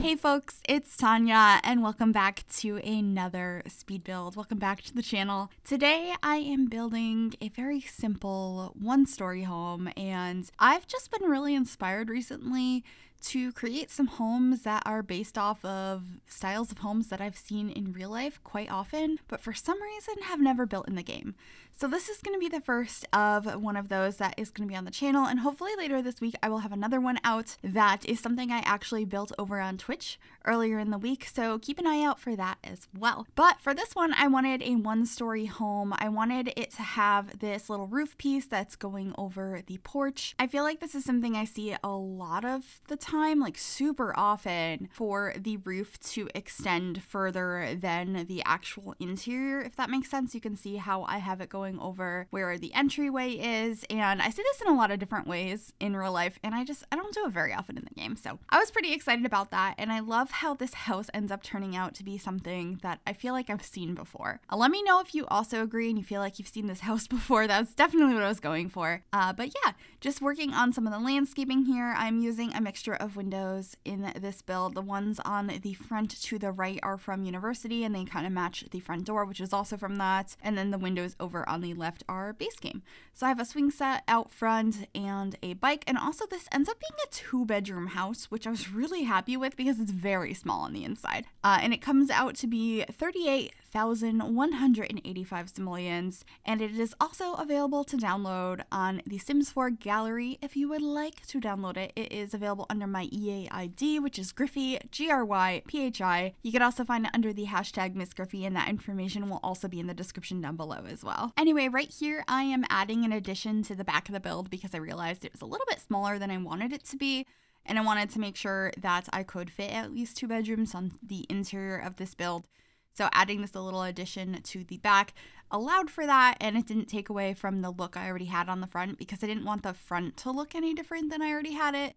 Hey folks, it's Tanya and welcome back to another speed build. Welcome back to the channel. Today I am building a very simple one-story home, and I've just been really inspired recently to create some homes that are based off of styles of homes that I've seen in real life quite often, but for some reason have never built in the game. So this is going to be the first of one of those that is going to be on the channel, and hopefully later this week I will have another one out that is something I actually built over on Twitch earlier in the week, so keep an eye out for that as well. But for this one, I wanted a one-story home. I wanted it to have this little roof piece that's going over the porch. I feel like this is something I see a lot of the time, like super often, for the roof to extend further than the actual interior, if that makes sense. You can see how I have it going over where the entryway is, and I see this in a lot of different ways in real life, and I don't do it very often in the game. So I was pretty excited about that, and I love how this house ends up turning out to be something that I feel like I've seen before. Let me know if you also agree and you feel like you've seen this house before. That's definitely what I was going for. But yeah, just working on some of the landscaping here. I'm using a mixture of windows in this build. The ones on the front to the right are from University, and they kind of match the front door, which is also from that. And then the windows over on the left are base game. So I have a swing set out front and a bike, and also this ends up being a 2-bedroom house, which I was really happy with because it's very small on the inside. And it comes out to be 38,185 simoleons, and it is also available to download on the Sims 4 gallery if you would like to download it. It is available under my EA ID, which is Gryphi, Gryphi. You can also find it under the hashtag MissGryphi, and that information will also be in the description down below as well. Anyway, right here I am adding an addition to the back of the build because I realized it was a little bit smaller than I wanted it to be, and I wanted to make sure that I could fit at least 2 bedrooms on the interior of this build. So adding this little addition to the back allowed for that, and it didn't take away from the look I already had on the front because I didn't want the front to look any different than I already had it.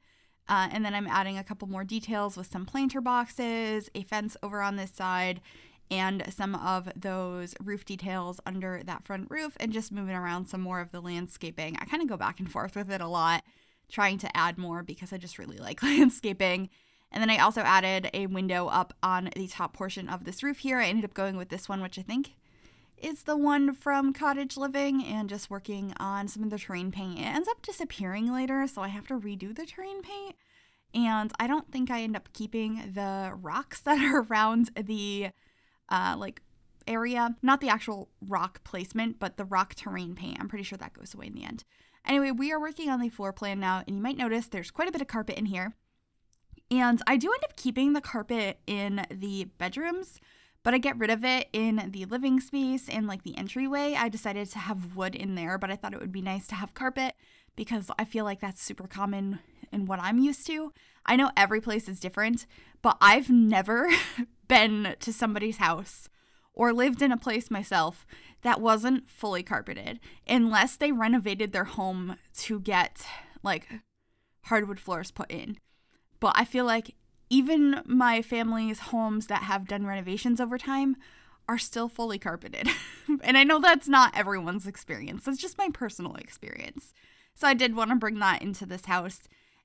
And then I'm adding a couple more details with some planter boxes, a fence over on this side, and some of those roof details under that front roof, and just moving around some more of the landscaping. I kind of go back and forth with it a lot, trying to add more because I just really like landscaping. And then I also added a window up on the top portion of this roof here. I ended up going with this one, which I think is the one from Cottage Living, and just working on some of the terrain paint. It ends up disappearing later, so I have to redo the terrain paint. And I don't think I end up keeping the rocks that are around the area. Not the actual rock placement, but the rock terrain paint. I'm pretty sure that goes away in the end. Anyway, we are working on the floor plan now, and you might notice there's quite a bit of carpet in here. And I do end up keeping the carpet in the bedrooms, but I get rid of it in the living space and like the entryway. I decided to have wood in there, but I thought it would be nice to have carpet because I feel like that's super common in what I'm used to. I know every place is different, but I've never been to somebody's house or lived in a place myself that wasn't fully carpeted, unless they renovated their home to get like hardwood floors put in. But I feel like even my family's homes that have done renovations over time are still fully carpeted. And I know that's not everyone's experience. That's just my personal experience. So I did want to bring that into this house.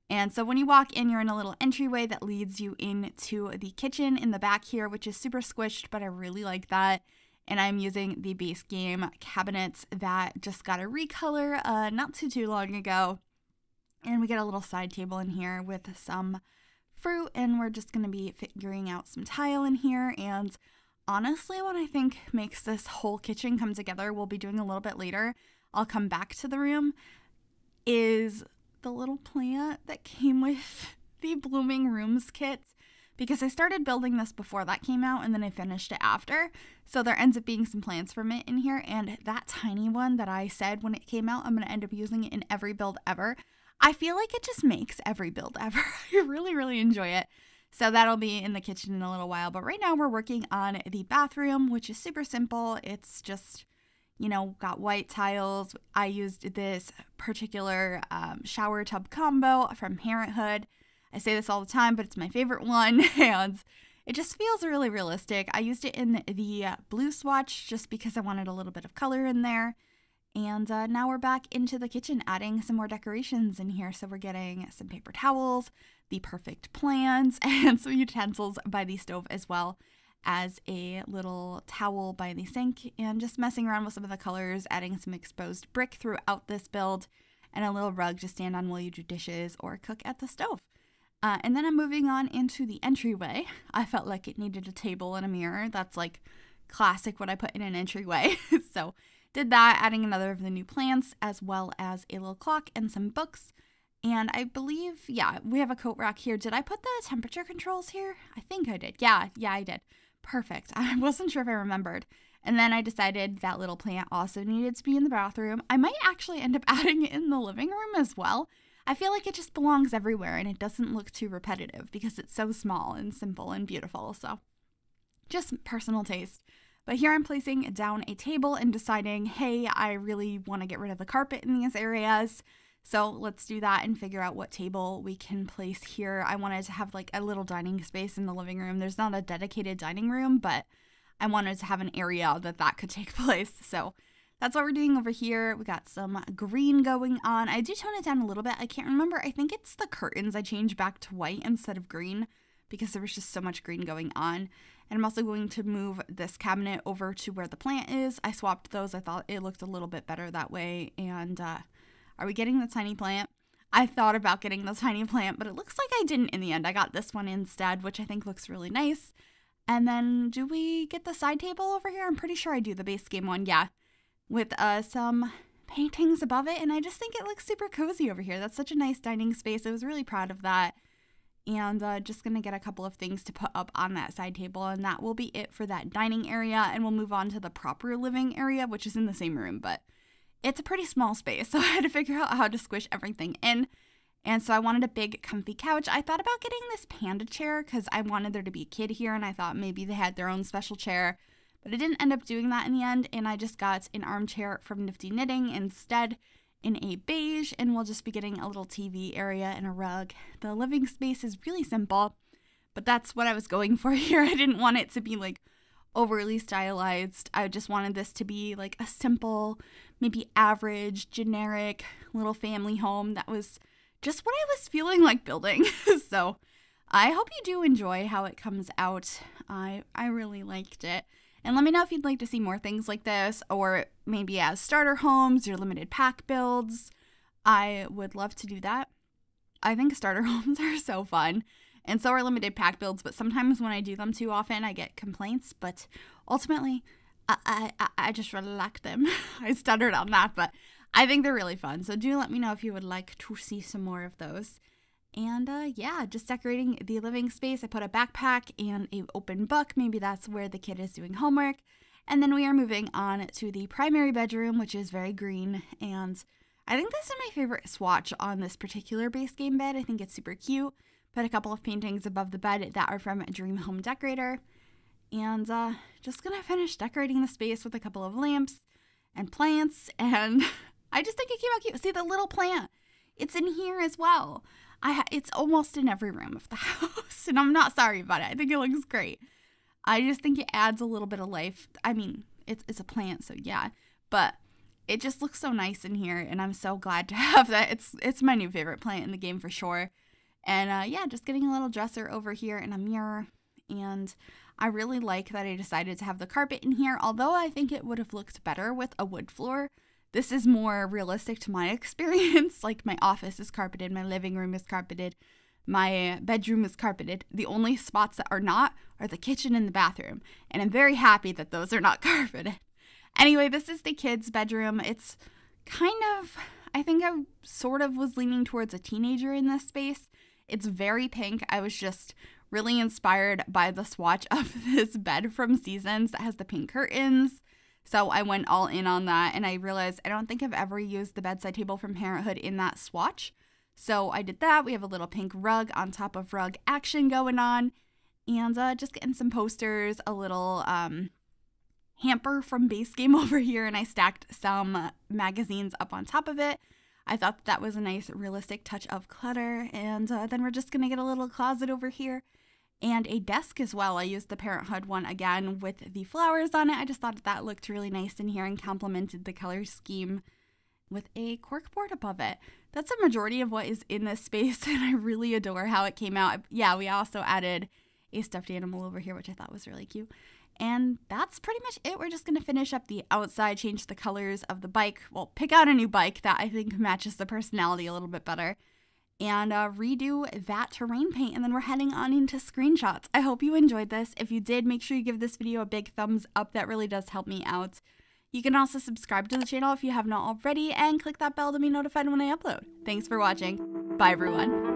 And so when you walk in, you're in a little entryway that leads you into the kitchen in the back here, which is super squished, but I really like that. And I'm using the base game cabinets that just got a recolor not too long ago. And we get a little side table in here with some fruit, and we're just going to be figuring out some tile in here. And honestly, what I think makes this whole kitchen come together, we'll be doing a little bit later, I'll come back to the room, is the little plant that came with the Blooming Rooms kit, because I started building this before that came out and then I finished it after. So there ends up being some plants from it in here, and that tiny one that I said when it came out I'm going to end up using it in every build ever. I feel like it just makes every build ever. I really enjoy it. So that'll be in the kitchen in a little while. But right now we're working on the bathroom, which is super simple. It's just, you know, got white tiles. I used this particular shower tub combo from Parenthood. I say this all the time, but it's my favorite one. And it just feels really realistic. I used it in the blue swatch just because I wanted a little bit of color in there. And now we're back into the kitchen, adding some more decorations in here. So we're getting some paper towels, the perfect plants, and some utensils by the stove, as well as a little towel by the sink, and just messing around with some of the colors, adding some exposed brick throughout this build, and a little rug to stand on while you do dishes or cook at the stove. And then I'm moving on into the entryway. I felt like it needed a table and a mirror. That's like classic what I put in an entryway. So did that, adding another of the new plants, as well as a little clock and some books. And I believe, yeah, we have a coat rack here. Did I put the temperature controls here? I think I did. Yeah, I did. Perfect. I wasn't sure if I remembered. And then I decided that little plant also needed to be in the bathroom. I might actually end up adding it in the living room as well. I feel like it just belongs everywhere and it doesn't look too repetitive because it's so small and simple and beautiful. So just personal taste. But here I'm placing down a table and deciding, hey, I really want to get rid of the carpet in these areas. So let's do that and figure out what table we can place here. I wanted to have like a little dining space in the living room. There's not a dedicated dining room, but I wanted to have an area that could take place. So that's what we're doing over here. We got some green going on. I do tone it down a little bit. I can't remember. I think it's the curtains I changed back to white instead of green because there was just so much green going on. And I'm also going to move this cabinet over to where the plant is. I swapped those. I thought it looked a little bit better that way. And are we getting the tiny plant? I thought about getting the tiny plant, but it looks like I didn't in the end. I got this one instead, which I think looks really nice. And then do we get the side table over here? I'm pretty sure I do, the base game one. Yeah. With some paintings above it. And I just think it looks super cozy over here. That's such a nice dining space. I was really proud of that. And just going to get a couple of things to put up on that side table. And that will be it for that dining area. And we'll move on to the proper living area, which is in the same room. But it's a pretty small space. So I had to figure out how to squish everything in. And so I wanted a big comfy couch. I thought about getting this panda chair because I wanted there to be a kid here. And I thought maybe they had their own special chair. But I didn't end up doing that in the end. And I just got an armchair from Nifty Knitting instead, in a beige, and we'll just be getting a little TV area and a rug. The living space is really simple, but that's what I was going for here. I didn't want it to be like overly stylized. I just wanted this to be like a simple, maybe average, generic little family home that was just what I was feeling like building. So I hope you do enjoy how it comes out. I really liked it. And let me know if you'd like to see more things like this, or maybe as starter homes or limited pack builds. I would love to do that. I think starter homes are so fun, and so are limited pack builds, but sometimes when I do them too often, I get complaints, but ultimately, I just really like them. I stuttered on that, but I think they're really fun. So do let me know if you would like to see some more of those. And yeah, just decorating the living space. I put a backpack and an open book. Maybe that's where the kid is doing homework. And then we are moving on to the primary bedroom, which is very green. And I think this is my favorite swatch on this particular base game bed. I think it's super cute. Put a couple of paintings above the bed that are from Dream Home Decorator. And just gonna finish decorating the space with a couple of lamps and plants. And I just think it came out cute. See the little plant? It's in here as well. It's almost in every room of the house, and I'm not sorry about it. I think it looks great. I just think it adds a little bit of life. I mean, it's a plant, so yeah, but it just looks so nice in here, and I'm so glad to have that. It's my new favorite plant in the game for sure. And yeah, just getting a little dresser over here and a mirror, and I really like that I decided to have the carpet in here, although I think it would have looked better with a wood floor. This is more realistic to my experience. Like, my office is carpeted, my living room is carpeted, my bedroom is carpeted. The only spots that are not are the kitchen and the bathroom. And I'm very happy that those are not carpeted. Anyway, this is the kids' bedroom. It's kind of, I think I sort of was leaning towards a teenager in this space. It's very pink. I was just really inspired by the swatch of this bed from Seasons that has the pink curtains. So I went all in on that, and I realized I don't think I've ever used the bedside table from Parenthood in that swatch. So I did that. We have a little pink rug on top of rug action going on, and just getting some posters, a little hamper from base game over here, and I stacked some magazines up on top of it. I thought that was a nice realistic touch of clutter, and then we're just going to get a little closet over here. and a desk as well. I used the Parenthood one again with the flowers on it. I just thought that looked really nice in here and complemented the color scheme with a corkboard above it. That's a majority of what is in this space, and I really adore how it came out. Yeah, we also added a stuffed animal over here, which I thought was really cute. And that's pretty much it. We're just going to finish up the outside, change the colors of the bike. Well, pick out a new bike that I think matches the personality a little bit better. And redo that terrain paint. And then we're heading on into screenshots. I hope you enjoyed this. If you did, make sure you give this video a big thumbs up. That really does help me out. You can also subscribe to the channel if you have not already. And click that bell to be notified when I upload. Thanks for watching. Bye, everyone.